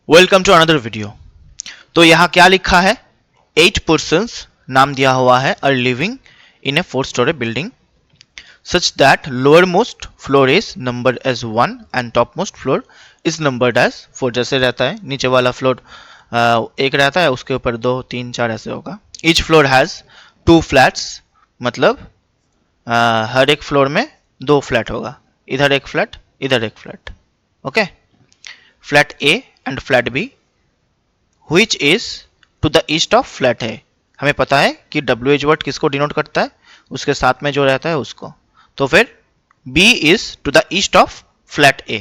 Welcome to another video. तो यहाँ क्या लिखा है? 8 persons नाम दिया हुआ है are living in a 4 story building such that lower most floor is number as 1 and top most floor is numbered as 4। जैसे रहता है नीचे वाला फ्लोर एक रहता है, उसके ऊपर 2 3 4 ऐसे होगा। ईच फ्लोर हैज 2 फ्लैट्स, मतलब हर एक फ्लोर में 2 फ्लैट होगा, इधर एक फ्लैट इधर एक flat. Okay, flat A and flat B which is to the east of flat है। हमें पता है कि WH वर्ड किसको डिनोट करता है, उसके साथ में जो रहता है उसको। तो फिर B is to the east of flat A,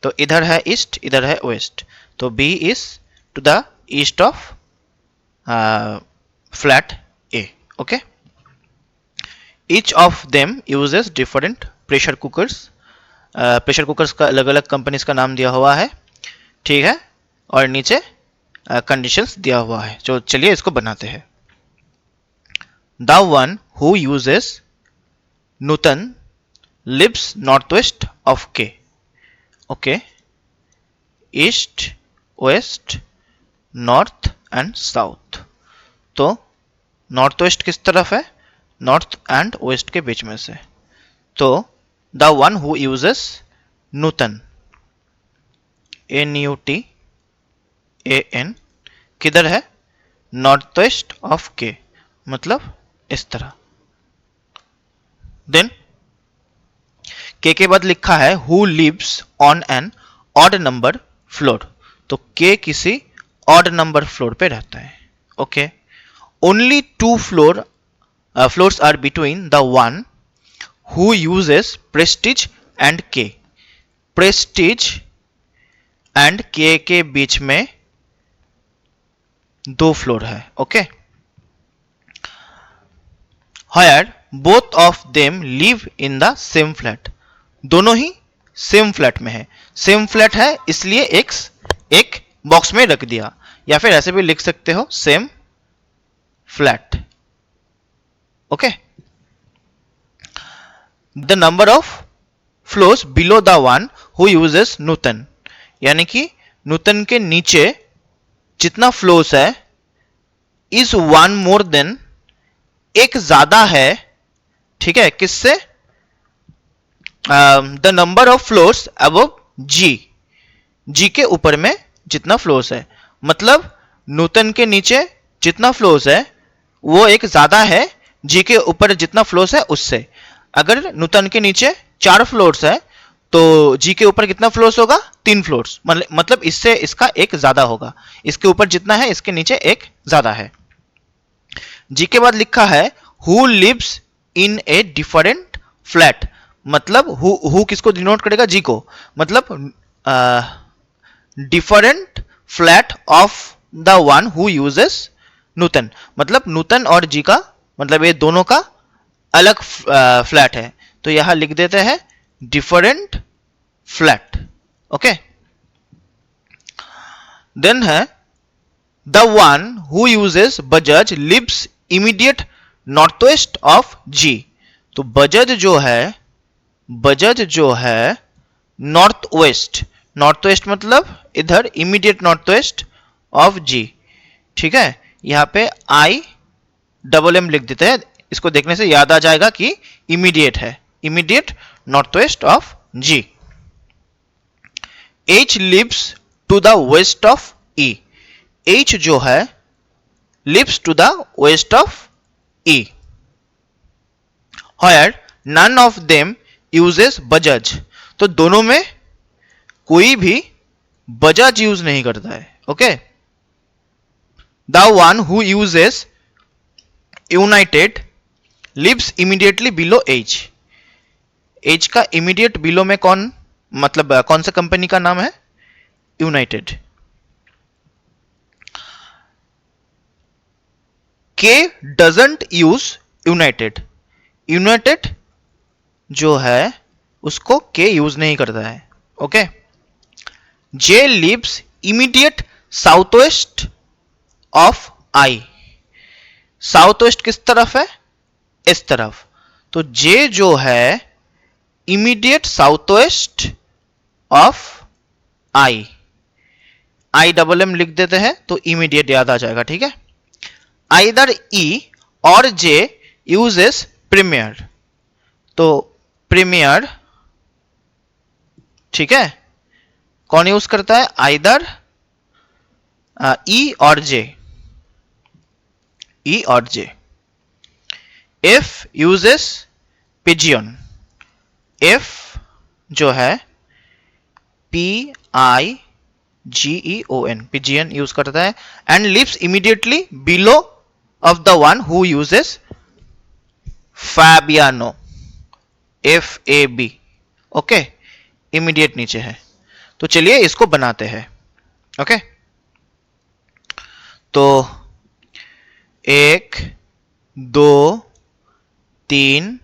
तो इधर है ईस्ट इधर है वेस्ट, तो B is to the east of flat A। Okay, each of them uses different pressure cookers। Pressure cookers का अलग अलग कंपनीज का नाम दिया हुआ है, ठीक है, और नीचे कंडीशंस दिया हुआ है। जो चलिए इसको बनाते हैं। The one who uses Nutan lives north west of K. Okay, east west north and south. तो नॉर्थ वेस्ट किस तरफ है? नॉर्थ एंड वेस्ट के बीच में से। तो the one who uses Nutan NUTAN किधर है? नॉर्थ वेस्ट ऑफ के, मतलब इस तरह। देन के बाद लिखा है who lives on an odd number floor. तो के किसी ऑड नंबर फ्लोर पे रहता है। Okay, only 2 floors are between the one who uses Prestige and K. Prestige and K बीच में 2 फ्लोर है। Okay, higher both of them live in the same flat. दोनों ही सेम फ्लैट में है। सेम फ्लैट है इसलिए एक बॉक्स में रख दिया, या फिर ऐसे भी लिख सकते हो same flat. Okay, the number of floors below the one who uses Nutan, यानी कि नूतन के नीचे जितना फ्लोर्स है इज वन मोर देन, एक ज्यादा है, ठीक है, किससे? The number of floors above G के ऊपर में जितना फ्लोर्स है, मतलब नूतन के नीचे जितना फ्लोर्स है वो एक ज्यादा है जी के ऊपर जितना फ्लोर्स है उससे। अगर नूतन के नीचे 4 फ्लोर्स है तो जी के ऊपर कितना फ्लोर्स होगा? 3 फ्लोर्स, मतलब इससे इसका एक ज्यादा होगा। इसके ऊपर जितना है इसके नीचे एक ज्यादा है। जी के बाद लिखा है who lives in a different flat, मतलब हु किसको डिनोट करेगा? जी को, मतलब different flat of the one who uses Nutan, मतलब नूतन और जी का, मतलब ये दोनों का अलग फ्लैट है। तो यहां लिख देते हैं डिफरेंट फ्लैट। ओके, देन है the one who uses Bajaj lives immediate north west of G. तो बजाज जो है नॉर्थ वेस्ट मतलब इधर immediate north west of G, ठीक है। यहां पे IMM लिख देते हैं, इसको देखने से याद आ जाएगा कि इमीडिएट है, immediate north west of G. H lives to the west of E। H जो है lives to the west of E, Where none of them uses Bajaj. तो दोनों में कोई भी बजाज यूज नहीं करता है। Okay, the one who uses United lives immediately below H का इमीडिएट बिलो में कौन, मतलब कौन सा कंपनी का नाम है? यूनाइटेड। के डजंट यूज यूनाइटेड जो है उसको के यूज नहीं करता है। Okay, J lives immediate south west of I. South west किस तरफ है? इस तरफ। तो जे जो है immediate south west of I, IMM लिख देते हैं तो इमीडिएट याद आ जाएगा, ठीक है। आइदर E और J यूजेस प्रीमियर, तो प्रीमियर, ठीक है, कौन यूज करता है? आइदर E और J, E और J। F uses Pigeon, F जो है PIGEON, पिजियन यूज करता है, and lives immediately below of the one who uses Fabiano, FAB, okay, immediate नीचे है। तो चलिए इसको बनाते हैं, ओके। तो 1 2 3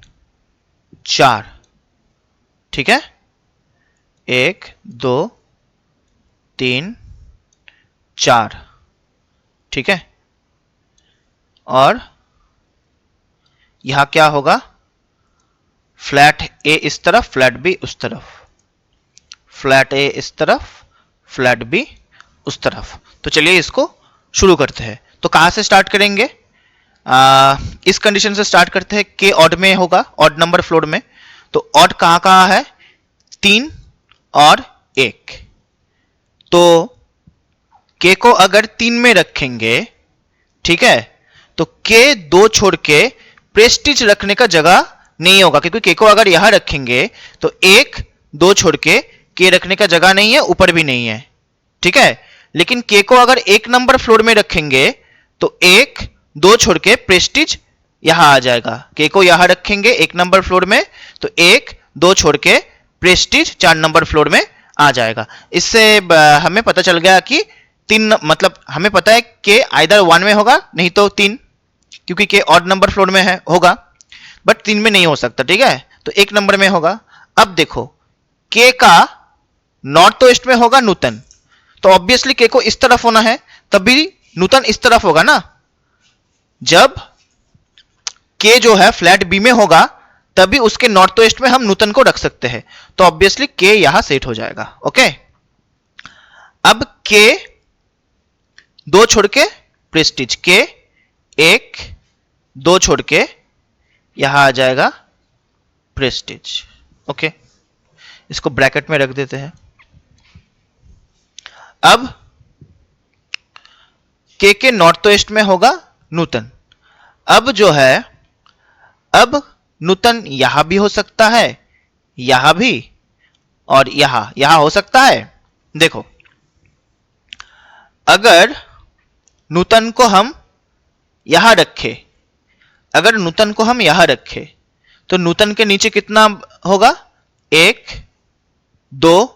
4, ठीक है, 1 2 3 4, ठीक है। और यहां क्या होगा? फ्लैट A इस तरफ, फ्लैट B उस तरफ, फ्लैट A इस तरफ, फ्लैट B उस तरफ। तो चलिए इसको शुरू करते हैं। तो कहां से स्टार्ट करेंगे? इस कंडीशन से स्टार्ट करते हैं। K ऑड में होगा, ऑड नंबर फ्लोर में। तो ऑड कहां कहां है? 3 और 1। तो K को अगर 3 में रखेंगे, ठीक है, तो K 2 छोड़ के प्रेस्टीज रखने का जगह नहीं होगा, क्योंकि K को अगर यहां रखेंगे तो 1 2 छोड़ के K रखने का जगह नहीं है, ऊपर भी नहीं है, ठीक है। लेकिन K को अगर 1 नंबर फ्लोर में रखेंगे तो 1 2 छोड़ के प्रेस्टीज यहां आ जाएगा। K को यहां रखेंगे 1 नंबर फ्लोर में तो 1 2 छोड़ के प्रेस्टीज 4 नंबर फ्लोर में आ जाएगा। इससे हमें पता चल गया कि 3, मतलब हमें पता है कि आइदर 1 में होगा नहीं तो 3, क्योंकि K ऑड नंबर फ्लोर में है, होगा, बट 3 में नहीं हो सकता, ठीक है। तो 1 नंबर में होगा। अब देखो K का नॉर्थ ईस्ट में होगा नूतन, तो ऑब्वियसली K को इस तरफ होना है, तभी नूतन इस तरफ होगा ना। जब K जो है फ्लैट B में होगा तभी उसके नॉर्थ ईस्ट में हम नूतन को रख सकते हैं। तो ऑब्वियसली K यहां सेट हो जाएगा, ओके। अब K 2 छोड़ के प्रेस्टीज, K 1 2 छोड़ के यहां आ जाएगा प्रेस्टीज, ओके। इसको ब्रैकेट में रख देते हैं। अब K के नॉर्थ ईस्ट में होगा नूतन। अब जो है, अब नूतन यहां भी हो सकता है, यहां भी, और यहां हो सकता है। देखो अगर नूतन को हम यहां रखे, अगर नूतन को हम यहां रखे तो नूतन के नीचे कितना होगा? 1 2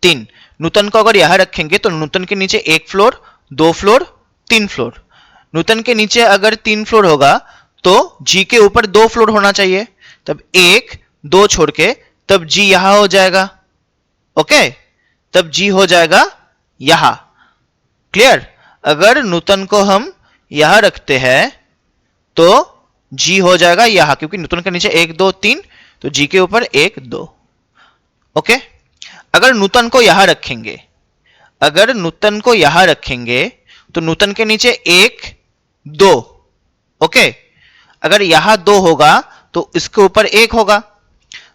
3। नूतन को अगर यहां रखेंगे तो नूतन के नीचे 1 फ्लोर 2 फ्लोर 3 फ्लोर। नूतन के नीचे अगर 3 फ्लोर होगा तो G के ऊपर 2 फ्लोर होना चाहिए, तब 1 2 छोड़ के तब G यहां हो जाएगा, ओके। तब G हो जाएगा यहां, क्लियर। अगर नूतन को हम यहां रखते हैं तो G हो जाएगा यहां, क्योंकि नूतन के नीचे 1 2 3, तो G के ऊपर 1 2, ओके। अगर नूतन को यहां रखेंगे, अगर नूतन को यहां रखेंगे तो नूतन के नीचे 1 2, ओके। अगर यहां 2 होगा तो इसके ऊपर 1 होगा,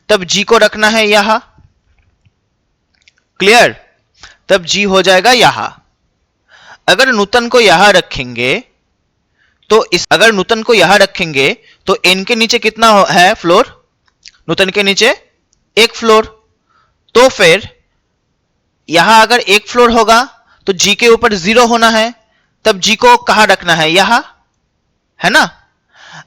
तब G को रखना है यहां, क्लियर। तब G हो जाएगा यहां। अगर नूतन को यहां रखेंगे तो अगर नूतन को यहां रखेंगे तो N के नीचे कितना है फ्लोर? नूतन के नीचे 1 फ्लोर। तो फिर यहां अगर 1 फ्लोर होगा तो G के ऊपर 0 होना है, तब G को कहां रखना है? यहां, है ना।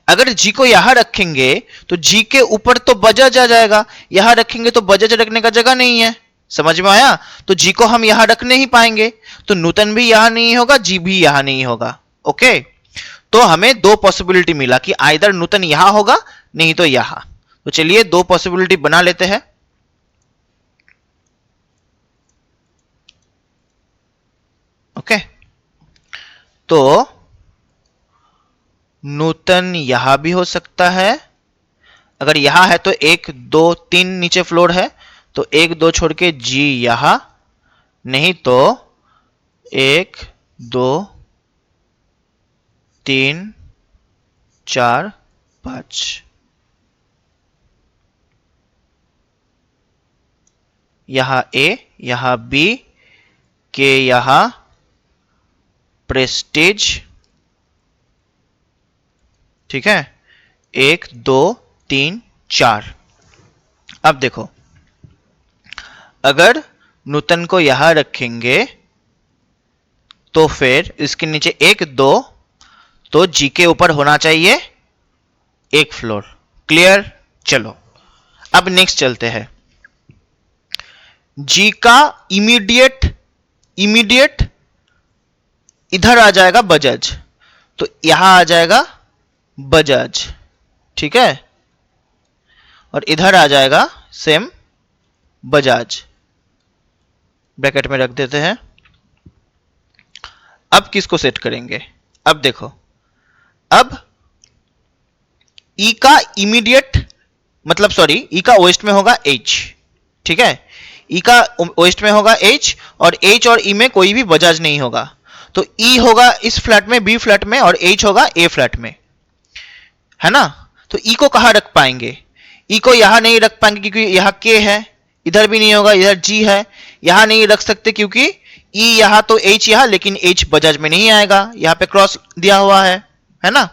अगर G को यहां रखेंगे तो G के ऊपर तो बजाज आ जाएगा, यहां रखेंगे तो बजाज रखने का जगह नहीं है, समझ में आया। तो G को हम यहां रख नहीं पाएंगे, तो नूतन भी यहां नहीं होगा, G भी यहां नहीं होगा, ओके। तो हमें 2 पॉसिबिलिटी मिला कि आइदर नूतन यहां होगा नहीं तो यहां। तो चलिए 2 पॉसिबिलिटी बना लेते हैं। ओके, तो नूतन यहां भी हो सकता है। अगर यहां है तो 1 2 3 नीचे फ्लोर है, तो 1 2 छोड़ के G यहां, नहीं तो 1 2 3 4 5। यहां ए, यहां बी, के यहां प्रेस्टीज, ठीक है। 1 2 3 4। अब देखो, अगर नूतन को यहां रखेंगे तो फिर इसके नीचे 1 2, तो जी के ऊपर होना चाहिए एक फ्लोर। क्लियर? चलो अब नेक्स्ट चलते हैं। जी का इमीडिएट इधर आ जाएगा बजाज, तो यहां आ जाएगा बजाज, ठीक है। और इधर आ जाएगा सेम बजाज, ब्रैकेट में रख देते हैं। अब किसको सेट करेंगे? अब देखो, अब ई का इमीडिएट मतलब सॉरी, ई का ओएस्ट में होगा एच, ठीक है। ई का ओएस्ट में होगा एच, और एच और ई में कोई भी बजाज नहीं होगा, तो ई होगा इस फ्लैट में, बी फ्लैट में, और एच होगा ए फ्लैट में, है ना। तो ई को कहां रख पाएंगे? ई को यहां नहीं रख पाएंगे क्योंकि यहां के है, इधर भी नहीं होगा, इधर जी है, यहां नहीं रख सकते क्योंकि ई यहां तो एच यहां, लेकिन एच बजाज में नहीं आएगा, यहां पे क्रॉस दिया हुआ है ना।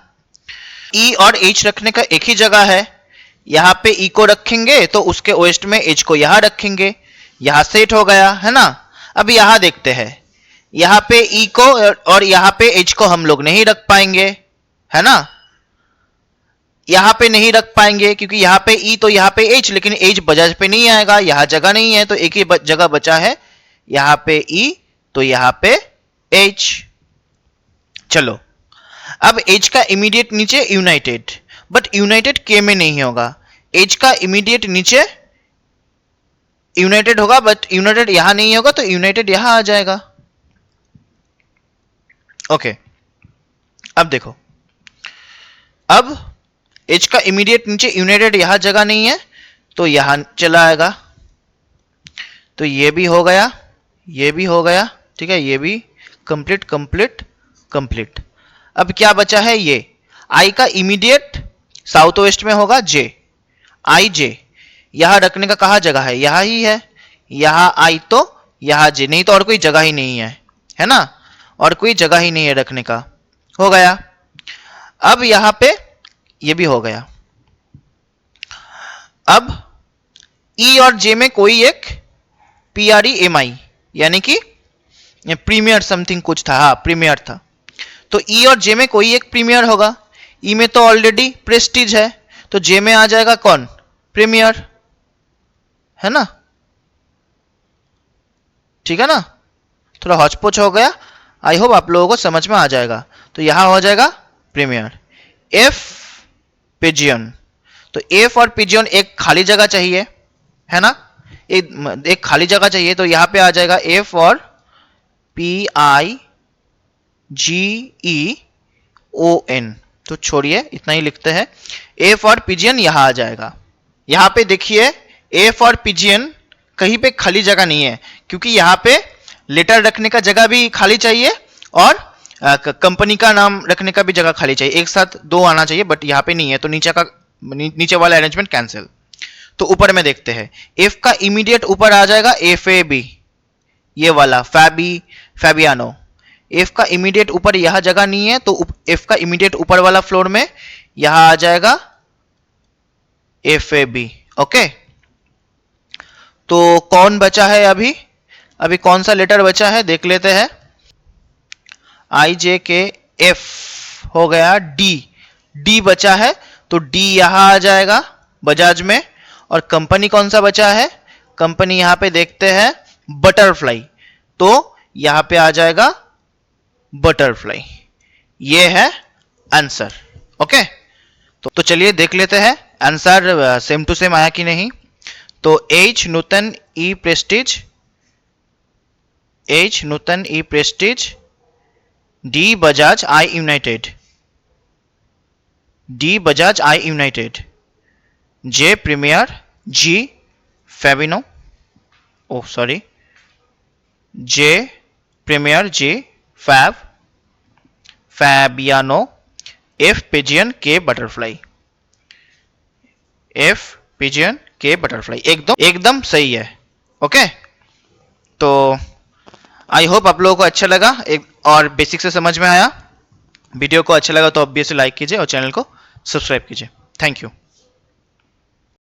ई और एच रखने का एक ही जगह है, यहां पे ई को रखेंगे तो उसके ओएस्ट में एच को यहां रखेंगे, यहां सेट हो गया, है ना। अब यहां देखते हैं, यहां पे ई को और यहां पे एच को हम लोग नहीं रख पाएंगे, है ना। यहां पे नहीं रख पाएंगे क्योंकि यहां पे ई तो यहां पे एच, लेकिन एच बजाज पे नहीं आएगा, यहां जगह नहीं है, तो एक ही जगह बचा है, यहां पे ई तो यहां पे एच। चलो, अब एच का इमीडिएट नीचे यूनाइटेड, बट यूनाइटेड के में नहीं होगा। एच का इमीडिएट नीचे यूनाइटेड होगा, बट यूनाइटेड यहां नहीं होगा, तो यूनाइटेड यहां आ जाएगा। ओके, अब देखो, अब एच का इमीडिएट नीचे यूनाइटेड यहां जगह नहीं है, तो यहां चला आएगा, तो ये भी हो गया, ये भी हो गया, ठीक है। ये भी कंप्लीट कंप्लीट कंप्लीट। अब क्या बचा है? ये आई का इमीडिएट साउथ वेस्ट में होगा जे, आई जे, यहां रखने का कहा जगह है? यहां ही है, यहां आई तो यहां जे, नहीं तो और कोई जगह ही नहीं है ना, और कोई जगह ही नहीं है रखने का। हो गया। अब यहां पे ये भी हो गया। अब ई और जे में कोई एक पी आर ई एम आई, यानी कि प्रीमियर समथिंग कुछ था, हाँ प्रीमियर था, तो ई और जे में कोई एक प्रीमियर होगा। ई में तो ऑलरेडी प्रेस्टीज है, तो जे में आ जाएगा कौन? प्रीमियर, है ना। ठीक है ना, थोड़ा हॉचपोच हो गया, आई होप आप लोगों को समझ में आ जाएगा। तो यहां हो जाएगा प्रीमियर। एफ पिजियन, तो एफ और पिजियन एक खाली जगह चाहिए, है ना, एक खाली जगह चाहिए, तो यहां पे आ जाएगा एफ और P I ji E O N, तो छोड़िए इतना ही लिखते हैं। एफ और पिजियन यहां आ जाएगा। यहां पे देखिए, एफ और पिजियन कहीं पे खाली जगह नहीं है, क्योंकि यहां पे लेटर रखने का जगह भी खाली चाहिए और कंपनी का नाम रखने का भी जगह खाली चाहिए, एक साथ दो आना चाहिए, बट यहां पे नहीं है, तो नीचे वाला अरेंजमेंट कैंसिल। तो ऊपर में देखते हैं, एफ का इमीडिएट ऊपर आ जाएगा एफ ए बी, ये वाला फैबियानो। एफ का इमीडिएट ऊपर यहां जगह नहीं है, तो एफ का इमीडिएट ऊपर वाला फ्लोर में यहां आ जाएगा एफ ए बी। ओके, तो कौन बचा है अभी? अभी कौन सा लेटर बचा है देख लेते हैं। आई जे के एफ हो गया, डी, डी बचा है, तो डी यहां आ जाएगा बजाज में। और कंपनी कौन सा बचा है? कंपनी यहां पे देखते हैं बटरफ्लाई, तो यहां पे आ जाएगा बटरफ्लाई। ये है आंसर। ओके, तो चलिए देख लेते हैं आंसर सेम टू सेम आया कि नहीं। तो एच नूतन ई प्रेस्टीज, एच नूतन ई प्रेस्टीज, डी बजाज आई यूनाइटेड, डी बजाज आई यूनाइटेड, जे प्रीमियर, जी फेबिनो, ओ सॉरी, जे प्रीमियर जे, फैब, फैबियानो, एफ पिजियन, के बटरफ्लाई। एफ पिजियन, के बटरफ्लाई, एकदम एकदम सही है। ओके, तो आई होप आप लोगों को अच्छा लगा एक और बेसिक से समझ में आया। वीडियो को अच्छा लगा तो ऑब्वियसली लाइक कीजिए और चैनल को सब्सक्राइब कीजिए। Thank you.